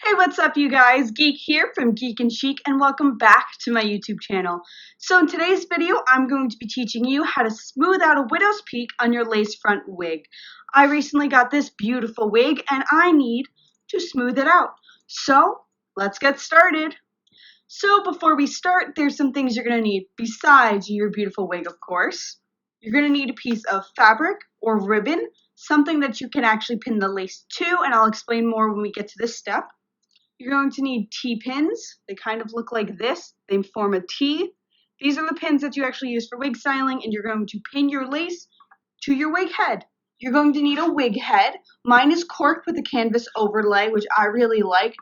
Hey, what's up you guys? Geek here from Geek.en.Chic and welcome back to my YouTube channel. So in today's video, I'm going to be teaching you how to smooth out a widow's peak on your lace front wig. I recently got this beautiful wig and I need to smooth it out. So let's get started. So before we start, there's some things you're going to need besides your beautiful wig, of course. You're going to need a piece of fabric or ribbon, something that you can actually pin the lace to, and I'll explain more when we get to this step. You're going to need T-pins. They kind of look like this. They form a T. These are the pins that you actually use for wig styling, and you're going to pin your lace to your wig head. You're going to need a wig head. Mine is corked with a canvas overlay, which I really like.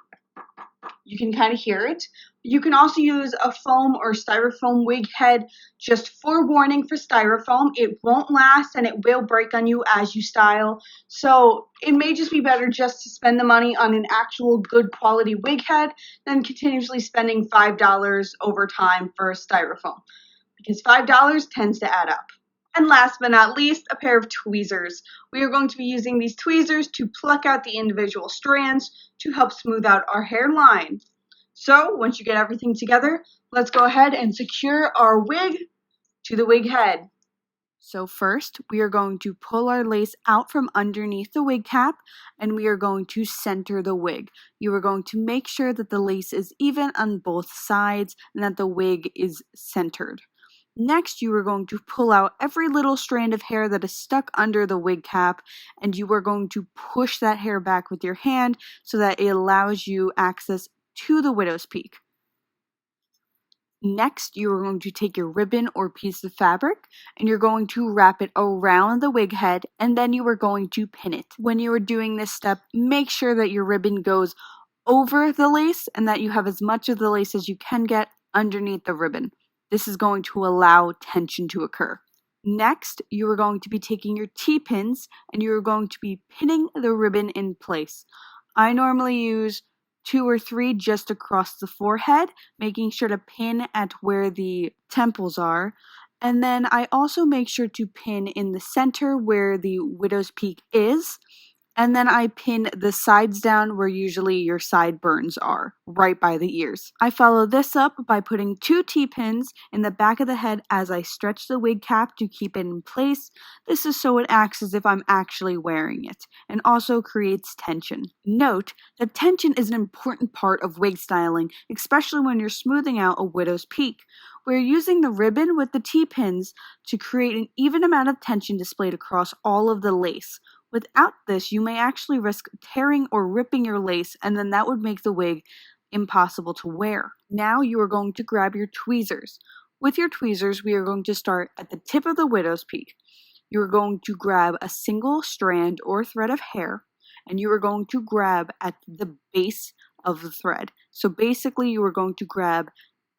You can kind of hear it. You can also use a foam or styrofoam wig head. Just forewarning for styrofoam, it won't last and it will break on you as you style. So it may just be better just to spend the money on an actual good quality wig head than continuously spending $5 over time for styrofoam, because $5 tends to add up. And last but not least, a pair of tweezers. We are going to be using these tweezers to pluck out the individual strands to help smooth out our hairline. So once you get everything together, let's go ahead and secure our wig to the wig head. So first, we are going to pull our lace out from underneath the wig cap and we are going to center the wig. You are going to make sure that the lace is even on both sides and that the wig is centered. Next, you are going to pull out every little strand of hair that is stuck under the wig cap, and you are going to push that hair back with your hand so that it allows you access to the widow's peak. Next, you are going to take your ribbon or piece of fabric and you're going to wrap it around the wig head, and then you are going to pin it. When you are doing this step, make sure that your ribbon goes over the lace and that you have as much of the lace as you can get underneath the ribbon. This is going to allow tension to occur. Next, you are going to be taking your T-pins and you are going to be pinning the ribbon in place. I normally use 2 or 3 just across the forehead, making sure to pin at where the temples are. And then I also make sure to pin in the center where the widow's peak is. And then I pin the sides down where usually your sideburns are, right by the ears. I follow this up by putting 2 T-pins in the back of the head as I stretch the wig cap to keep it in place. This is so it acts as if I'm actually wearing it, and also creates tension. Note that tension is an important part of wig styling, especially when you're smoothing out a widow's peak. We're using the ribbon with the T-pins to create an even amount of tension displayed across all of the lace. Without this, you may actually risk tearing or ripping your lace, and then that would make the wig impossible to wear. Now you are going to grab your tweezers. With your tweezers, we are going to start at the tip of the widow's peak. You are going to grab a single strand or thread of hair, and you are going to grab at the base of the thread. So basically, you are going to grab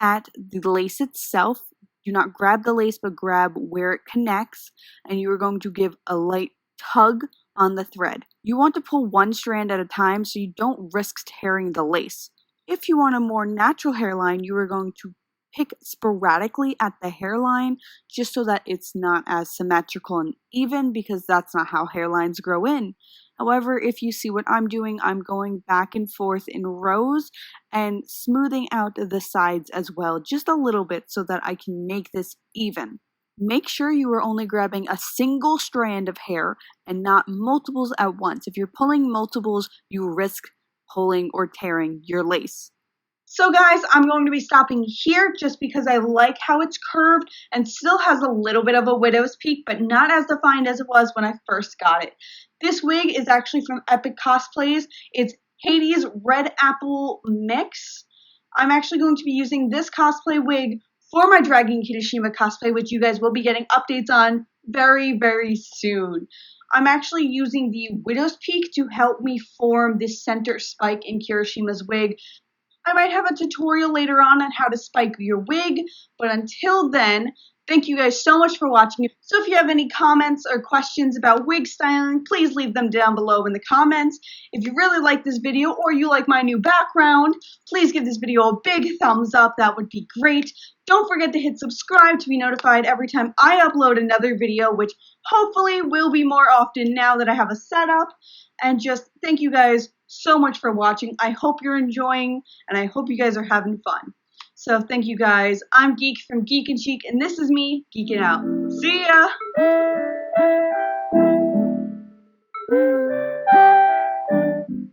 at the lace itself. Do not grab the lace, but grab where it connects, and you are going to give a light tug on the thread. You want to pull one strand at a time so you don't risk tearing the lace. If you want a more natural hairline, you are going to pick sporadically at the hairline just so that it's not as symmetrical and even, because that's not how hairlines grow in. However, if you see what I'm doing, I'm going back and forth in rows and smoothing out the sides as well, just a little bit so that I can make this even. Make sure you are only grabbing a single strand of hair and not multiples at once. If you're pulling multiples, you risk pulling or tearing your lace. So guys, I'm going to be stopping here just because I like how it's curved and still has a little bit of a widow's peak, but not as defined as it was when I first got it. This wig is actually from Epic Cosplays. It's Hades Red Apple Mix. I'm actually going to be using this cosplay wig for my Dragon Kirishima cosplay, which you guys will be getting updates on very, very soon. I'm actually using the widow's peak to help me form this center spike in Kirishima's wig. I might have a tutorial later on how to spike your wig, but until then, thank you guys so much for watching. So if you have any comments or questions about wig styling, please leave them down below in the comments. If you really like this video or you like my new background, please give this video a big thumbs up. That would be great. Don't forget to hit subscribe to be notified every time I upload another video, which hopefully will be more often now that I have a setup. And just thank you guys so much for watching. I hope you're enjoying, and I hope you guys are having fun. So thank you guys. I'm Geek from Geek.en.Chic, and this is me geeking out. See ya!